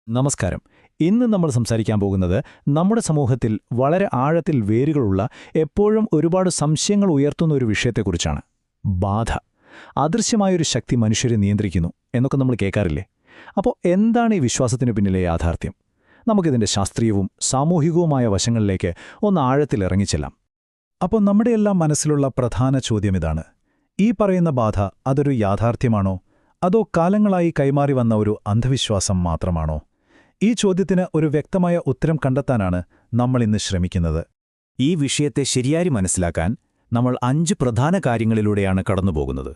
നമസ്കാരം. ഇന്ന് നമ്മൾ സംസാരിക്കാൻ പോകുന്നത് നമ്മുടെ സമൂഹത്തിൽ വളരെ ആഴത്തിൽ വേരുകളുള്ള, എപ്പോഴും ഒരുപാട് സംശയങ്ങൾ ഉയർത്തുന്ന ഒരു വിഷയത്തെക്കുറിച്ചാണ്. ബാധ. അദൃശ്യമായൊരു ശക്തി മനുഷ്യരെ നിയന്ത്രിക്കുന്നു എന്നൊക്കെ നമ്മൾ കേൾക്കാറില്ലേ? അപ്പോൾ എന്താണ് ഈ വിശ്വാസത്തിനു പിന്നിലെ യാഥാർത്ഥ്യം? നമുക്കിതിൻ്റെ ശാസ്ത്രീയവും സാമൂഹികവുമായ വശങ്ങളിലേക്ക് ഒന്ന് ആഴത്തിൽ ഇറങ്ങിച്ചെല്ലാം. അപ്പോൾ നമ്മുടെയെല്ലാം മനസ്സിലുള്ള പ്രധാന ചോദ്യമിതാണ്: ഈ പറയുന്ന ബാധ അതൊരു യാഥാർത്ഥ്യമാണോ, അതോ കാലങ്ങളായി കൈമാറി വന്ന ഒരു അന്ധവിശ്വാസം മാത്രമാണോ? ഈ ചോദ്യത്തിന് ഒരു വ്യക്തമായ ഉത്തരം കണ്ടെത്താനാണ് നമ്മളിന്ന് ശ്രമിക്കുന്നത്. ഈ വിഷയത്തെ ശരിയായി മനസ്സിലാക്കാൻ നമ്മൾ 5 പ്രധാന കാര്യങ്ങളിലൂടെയാണ് കടന്നുപോകുന്നത്.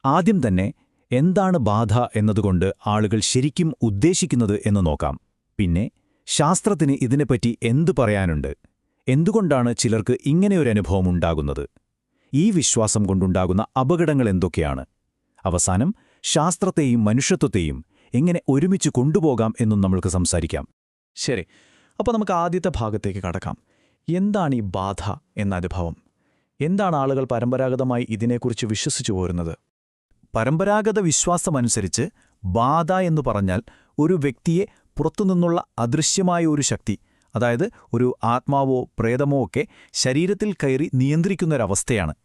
ആദ്യം തന്നെ എന്താണ് ബാധ എന്നതുകൊണ്ട് ആളുകൾ ശരിക്കും ഉദ്ദേശിക്കുന്നത് എന്ന് നോക്കാം. പിന്നെ ശാസ്ത്രത്തിന് ഇതിനെപ്പറ്റി എന്തു പറയാനുണ്ട്, എന്തുകൊണ്ടാണ് ചിലർക്ക് ഇങ്ങനെയൊരനുഭവം ഉണ്ടാകുന്നത്, ഈ വിശ്വാസം കൊണ്ടുണ്ടാകുന്ന അപകടങ്ങൾ എന്തൊക്കെയാണ്, അവസാനം ശാസ്ത്രത്തെയും മനുഷ്യത്വത്തെയും എങ്ങനെ ഒരുമിച്ച് കൊണ്ടുപോകാം എന്നും നമ്മൾക്ക് സംസാരിക്കാം. ശരി, അപ്പോൾ നമുക്ക് ആദ്യത്തെ ഭാഗത്തേക്ക് കടക്കാം. എന്താണ് ഈ ബാധ എന്ന അനുഭവം? എന്താണ് ആളുകൾ പരമ്പരാഗതമായി ഇതിനെക്കുറിച്ച് വിശ്വസിച്ചു പോരുന്നത്? പരമ്പരാഗത വിശ്വാസമനുസരിച്ച് ബാധ എന്നു പറഞ്ഞാൽ ഒരു വ്യക്തിയെ പുറത്തുനിന്നുള്ള അദൃശ്യമായ ഒരു ശക്തി, അതായത് ഒരു ആത്മാവോ പ്രേതമോ ഒക്കെ ശരീരത്തിൽ കയറി നിയന്ത്രിക്കുന്നൊരവസ്ഥയാണ്.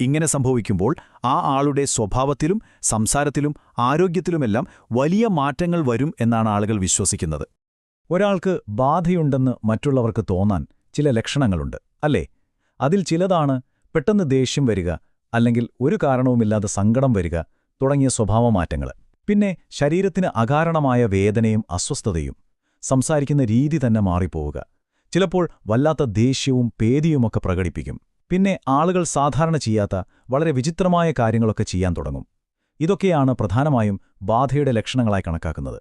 ഇങ്ങനെ സംഭവിക്കുമ്പോൾ ആ ആളുടെ സ്വഭാവത്തിലും സംസാരത്തിലും ആരോഗ്യത്തിലുമെല്ലാം വലിയ മാറ്റങ്ങൾ വരും എന്നാണ് ആളുകൾ വിശ്വസിക്കുന്നത്. ഒരാൾക്ക് ബാധയുണ്ടെന്ന് മറ്റുള്ളവർക്ക് തോന്നാൻ ചില ലക്ഷണങ്ങളുണ്ട്, അല്ലേ? അതിൽ ചിലതാണ് പെട്ടെന്ന് ദേഷ്യം വരിക, അല്ലെങ്കിൽ ഒരു കാരണവുമില്ലാതെ സങ്കടം വരിക തുടങ്ങിയ സ്വഭാവമാറ്റങ്ങൾ. പിന്നെ ശരീരത്തിന് അകാരണമായ വേദനയും അസ്വസ്ഥതയും, സംസാരിക്കുന്ന രീതി തന്നെ മാറിപ്പോവുക, ചിലപ്പോൾ വല്ലാത്ത ദേഷ്യവും പേടിയുമൊക്കെ പ്രകടിപ്പിക്കും. പിന്നെ ആളുകൾ സാധാരണ ചെയ്യാത്ത വളരെ വിചിത്രമായ കാര്യങ്ങളൊക്കെ ചെയ്യാൻ തുടങ്ങും. ഇതൊക്കെയാണ് പ്രധാനമായും ബാധയുടെ ലക്ഷണങ്ങളായി കണക്കാക്കുന്നത്.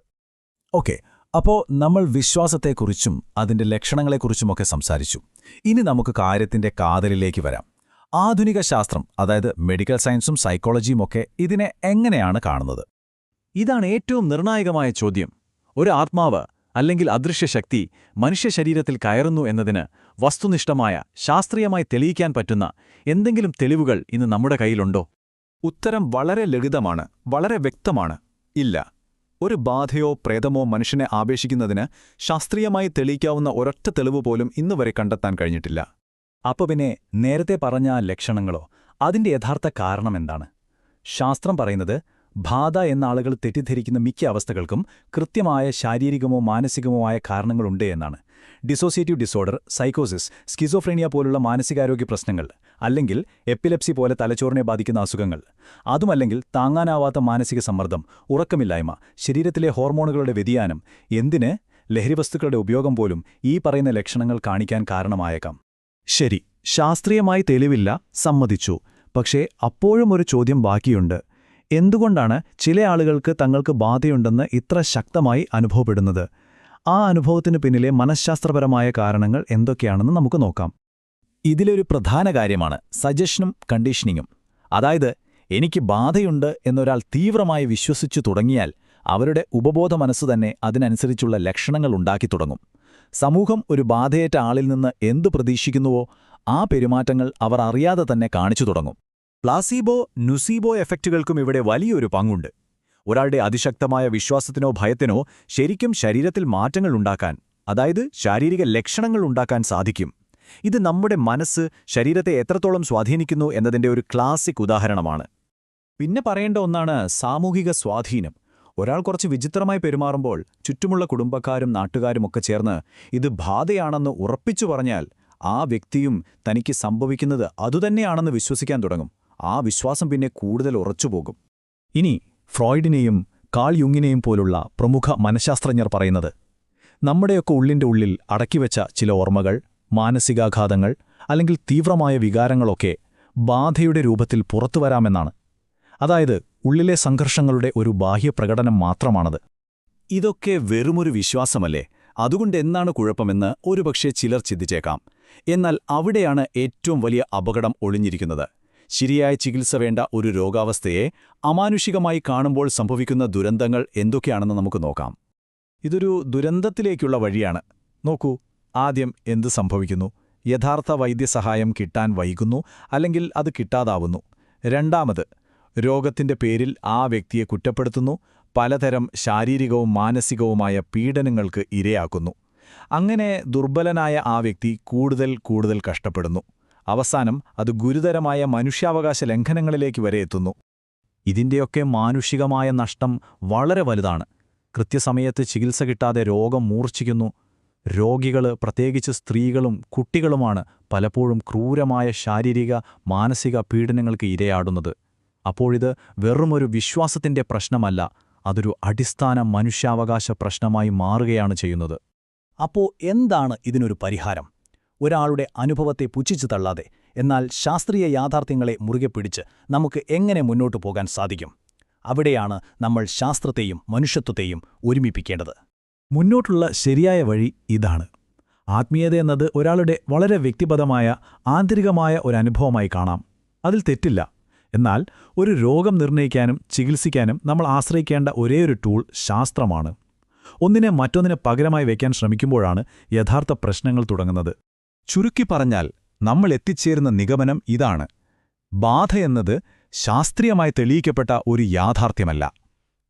ഓക്കെ, അപ്പോൾ നമ്മൾ വിശ്വാസത്തെക്കുറിച്ചും അതിൻ്റെ ലക്ഷണങ്ങളെക്കുറിച്ചുമൊക്കെ സംസാരിച്ചു. ഇനി നമുക്ക് കാര്യത്തിൻ്റെ കാതലിലേക്ക് വരാം. ആധുനിക ശാസ്ത്രം, അതായത് മെഡിക്കൽ സയൻസും സൈക്കോളജിയും ഒക്കെ ഇതിനെ എങ്ങനെയാണ് കാണുന്നത്? ഇതാണ് ഏറ്റവും നിർണായകമായ ചോദ്യം. ഒരു ആത്മാവ് അല്ലെങ്കിൽ അദൃശ്യശക്തി മനുഷ്യ ശരീരത്തിൽ കയറുന്നു എന്നതിന് വസ്തുനിഷ്ഠമായ, ശാസ്ത്രീയമായി തെളിയിക്കാൻ പറ്റുന്ന എന്തെങ്കിലും തെളിവുകൾ ഇന്ന് നമ്മുടെ കയ്യിലുണ്ടോ? ഉത്തരം വളരെ ലളിതമാണ്, വളരെ വ്യക്തമാണ്: ഇല്ല. ഒരു ബാധയോ പ്രേതമോ മനുഷ്യനെ ആപേക്ഷിക്കുന്നതിന് ശാസ്ത്രീയമായി തെളിയിക്കാവുന്ന ഒരൊറ്റ തെളിവ് പോലും ഇന്നുവരെ കണ്ടെത്താൻ കഴിഞ്ഞിട്ടില്ല. അപ്പോൾ പിന്നെ നേരത്തെ പറഞ്ഞ ലക്ഷണങ്ങളോ, അതിൻ്റെ യഥാർത്ഥ കാരണമെന്താണ്? ശാസ്ത്രം പറയുന്നത് ബാധ എന്ന ആളുകൾ തെറ്റിദ്ധരിക്കുന്ന മിക്ക അവസ്ഥകൾക്കും കൃത്യമായ ശാരീരികമോ മാനസികമോ ആയ കാരണങ്ങളുണ്ട് എന്നാണ്. ഡിസോസിയേറ്റീവ് ഡിസോർഡർ, സൈക്കോസിസ്, സ്കിസോഫ്രീനിയ പോലുള്ള മാനസികാരോഗ്യ പ്രശ്നങ്ങൾ, അല്ലെങ്കിൽ എപ്പിലെപ്സി പോലെ തലച്ചോറിനെ ബാധിക്കുന്ന അസുഖങ്ങൾ, അതുമല്ലെങ്കിൽ താങ്ങാനാവാത്ത മാനസിക സമ്മർദ്ദം, ഉറക്കമില്ലായ്മ, ശരീരത്തിലെ ഹോർമോണുകളുടെ വ്യതിയാനം, എന്തിന് ലഹരിവസ്തുക്കളുടെ ഉപയോഗം പോലും ഈ പറയുന്ന ലക്ഷണങ്ങൾ കാണിക്കാൻ കാരണമായേക്കാം. ശരി, ശാസ്ത്രീയമായി തെളിവില്ല, സമ്മതിച്ചു. പക്ഷേ അപ്പോഴും ഒരു ചോദ്യം ബാക്കിയുണ്ട്: എന്തുകൊണ്ടാണ് ചില ആളുകൾക്ക് തങ്ങൾക്ക് ബാധയുണ്ടെന്ന് ഇത്ര ശക്തമായി അനുഭവപ്പെടുന്നത്? ആ അനുഭവത്തിനു പിന്നിലെ മനഃശാസ്ത്രപരമായ കാരണങ്ങൾ എന്തൊക്കെയാണെന്ന് നമുക്ക് നോക്കാം. ഇതിലൊരു പ്രധാന കാര്യമാണ് സജഷനും കണ്ടീഷനിങ്ങും. അതായത്, എനിക്ക് ബാധയുണ്ട് എന്നൊരാൾ തീവ്രമായി വിശ്വസിച്ചു തുടങ്ങിയാൽ അവരുടെ ഉപബോധ മനസ്സ് തന്നെ അതിനനുസരിച്ചുള്ള ലക്ഷണങ്ങൾ ഉണ്ടാക്കി തുടങ്ങും. സമൂഹം ഒരു ബാധയേറ്റ ആളിൽ നിന്ന് എന്തു പ്രതീക്ഷിക്കുന്നുവോ ആ പെരുമാറ്റങ്ങൾ അവർ അറിയാതെ തന്നെ കാണിച്ചു തുടങ്ങും. പ്ലാസീബോ, നുസീബോ എഫക്റ്റുകൾക്കും ഇവിടെ വലിയൊരു പങ്കുണ്ട്. ഒരാളുടെ അതിശക്തമായ വിശ്വാസത്തിനോ ഭയത്തിനോ ശരിക്കും ശരീരത്തിൽ മാറ്റങ്ങൾ ഉണ്ടാക്കാൻ, അതായത് ശാരീരിക ലക്ഷണങ്ങൾ ഉണ്ടാക്കാൻ സാധിക്കും. ഇത് നമ്മുടെ മനസ്സ് ശരീരത്തെ എത്രത്തോളം സ്വാധീനിക്കുന്നു എന്നതിൻ്റെ ഒരു ക്ലാസിക് ഉദാഹരണമാണ്. പിന്നെ പറയേണ്ട ഒന്നാണ് സാമൂഹിക സ്വാധീനം. ഒരാൾ കുറച്ച് വിചിത്രമായി പെരുമാറുമ്പോൾ ചുറ്റുമുള്ള കുടുംബക്കാരും നാട്ടുകാരുമൊക്കെ ചേർന്ന് ഇത് ബാധയാണെന്ന് ഉറപ്പിച്ചു പറഞ്ഞാൽ ആ വ്യക്തിയും തനിക്ക് സംഭവിക്കുന്നത് അതുതന്നെയാണെന്ന് വിശ്വസിക്കാൻ തുടങ്ങും. ആ വിശ്വാസം പിന്നെ കൂടുതൽ ഉറച്ചുപോകും. ഇനി ഫ്രോയിഡിനെയും കാൾ യുങ്ങിനെയും പോലുള്ള പ്രമുഖ മനഃശാസ്ത്രജ്ഞർ പറയുന്നത്, നമ്മുടെയൊക്കെ ഉള്ളിൻ്റെ ഉള്ളിൽ അടക്കിവെച്ച ചില ഓർമ്മകൾ, മാനസികാഘാതങ്ങൾ, അല്ലെങ്കിൽ തീവ്രമായ വികാരങ്ങളൊക്കെ ബാധയുടെ രൂപത്തിൽ പുറത്തുവരാമെന്നാണ്. അതായത്, ഉള്ളിലെ സംഘർഷങ്ങളുടെ ഒരു ബാഹ്യപ്രകടനം മാത്രമാണത്. ഇതൊക്കെ വെറുമൊരു വിശ്വാസമല്ലേ? അതുകൊണ്ട് എന്താണ് കുഴപ്പമെന്ന് ഒരുപക്ഷെ ചിലർ ചിന്തിച്ചേക്കാം. എന്നാൽ അവിടെയാണ് ഏറ്റവും വലിയ അപകടം ഒളിഞ്ഞിരിക്കുന്നത്. ശരിയായ ചികിത്സ വേണ്ട ഒരു രോഗാവസ്ഥയെ അമാനുഷികമായി കാണുമ്പോൾ സംഭവിക്കുന്ന ദുരന്തങ്ങൾ എന്തൊക്കെയാണെന്ന് നമുക്ക് നോക്കാം. ഇതൊരു ദുരന്തത്തിലേക്കുള്ള വഴിയാണ്. നോക്കൂ, ആദ്യം എന്ത് സംഭവിക്കുന്നു? യഥാർത്ഥ വൈദ്യസഹായം കിട്ടാൻ വൈകുന്നു, അല്ലെങ്കിൽ അത് കിട്ടാതാവുന്നു. രണ്ടാമത്, രോഗത്തിന്റെ പേരിൽ ആ വ്യക്തിയെ കുറ്റപ്പെടുത്തുന്നു, പലതരം ശാരീരികവും മാനസികവുമായ പീഡനങ്ങൾക്ക് ഇരയാക്കുന്നു. അങ്ങനെ ദുർബലനായ ആ വ്യക്തി കൂടുതൽ കഷ്ടപ്പെടുന്നു. അവസാനം അത് ഗുരുതരമായ മനുഷ്യാവകാശ ലംഘനങ്ങളിലേക്ക് വരെ എത്തുന്നു. ഇതിന്റെയൊക്കെ മാനുഷികമായ നഷ്ടം വളരെ വലുതാണ്. കൃത്യസമയത്ത് ചികിത്സ കിട്ടാതെ രോഗം മൂർച്ഛിക്കുന്നു. രോഗികൾ, പ്രത്യേകിച്ച് സ്ത്രീകളും കുട്ടികളുമാണ് പലപ്പോഴും ക്രൂരമായ ശാരീരിക മാനസിക പീഡനങ്ങൾക്ക് ഇരയാടുന്നത്. അപ്പോഴിത് വെറുമൊരു വിശ്വാസത്തിന്റെ പ്രശ്നമല്ല, അതൊരു അടിസ്ഥാന മനുഷ്യാവകാശ പ്രശ്നമായി മാറുകയാണ് ചെയ്യുന്നത്. അപ്പോൾ എന്താണ് ഇതിനൊരു പരിഹാരം? ഒരാളുടെ അനുഭവത്തെ പുച്ഛിച്ചു തള്ളാതെ, എന്നാൽ ശാസ്ത്രീയ യാഥാർത്ഥ്യങ്ങളെ മുറുകെ പിടിച്ച് നമുക്ക് എങ്ങനെ മുന്നോട്ടു പോകാൻ സാധിക്കും? അവിടെയാണ് നമ്മൾ ശാസ്ത്രത്തെയും മനുഷ്യത്വത്തെയും ഒരുമിപ്പിക്കേണ്ടത്. മുന്നോട്ടുള്ള ശരിയായ വഴി ഇതാണ്. ആത്മീയതയെന്നത് ഒരാളുടെ വളരെ വ്യക്തിപരമായ ആന്തരികമായ ഒരനുഭവമായി കാണാം. അതിൽ തെറ്റില്ല. എന്നാൽ ഒരു രോഗം നിർണ്ണയിക്കാനും ചികിത്സിക്കാനും നമ്മൾ ആശ്രയിക്കേണ്ട ഒരേയൊരു ടൂൾ ശാസ്ത്രമാണ്. ഒന്നിനെ മറ്റൊന്നിന് പകരമായി വയ്ക്കാൻ ശ്രമിക്കുമ്പോഴാണ് യഥാർത്ഥ പ്രശ്നങ്ങൾ തുടങ്ങുന്നത്. ചുരുക്കി പറഞ്ഞാൽ നമ്മൾ എത്തിച്ചേരുന്ന നിഗമനം ഇതാണ്: ബാധയെന്നത് ശാസ്ത്രീയമായി തെളിയിക്കപ്പെട്ട ഒരു യാഥാർത്ഥ്യമല്ല,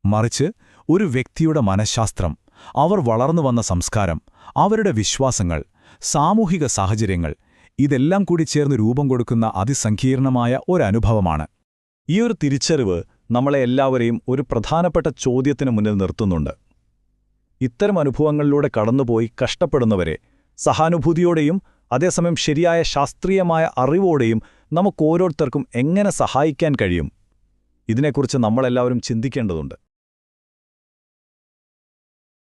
മറിച്ച് ഒരു വ്യക്തിയുടെ മനഃശാസ്ത്രം, അവർ വളർന്നുവന്ന സംസ്കാരം, അവരുടെ വിശ്വാസങ്ങൾ, സാമൂഹിക സാഹചര്യങ്ങൾ, ഇതെല്ലാം കൂടി ചേർന്ന് രൂപം കൊടുക്കുന്ന അതിസങ്കീർണമായ ഒരനുഭവമാണ്. ഈയൊരു തിരിച്ചറിവ് നമ്മളെ എല്ലാവരെയും ഒരു പ്രധാനപ്പെട്ട ചോദ്യത്തിന് മുന്നിൽ നിർത്തുന്നുണ്ട്. ഇത്തരം അനുഭവങ്ങളിലൂടെ കടന്നുപോയി കഷ്ടപ്പെടുന്നവരെ സഹാനുഭൂതിയോടെയും അതേസമയം ശരിയായ ശാസ്ത്രീയമായ അറിവോടെയും നമുക്കോരോരുത്തർക്കും എങ്ങനെ സഹായിക്കാൻ കഴിയും? ഇതിനെക്കുറിച്ച് നമ്മളെല്ലാവരും ചിന്തിക്കേണ്ടതുണ്ട്.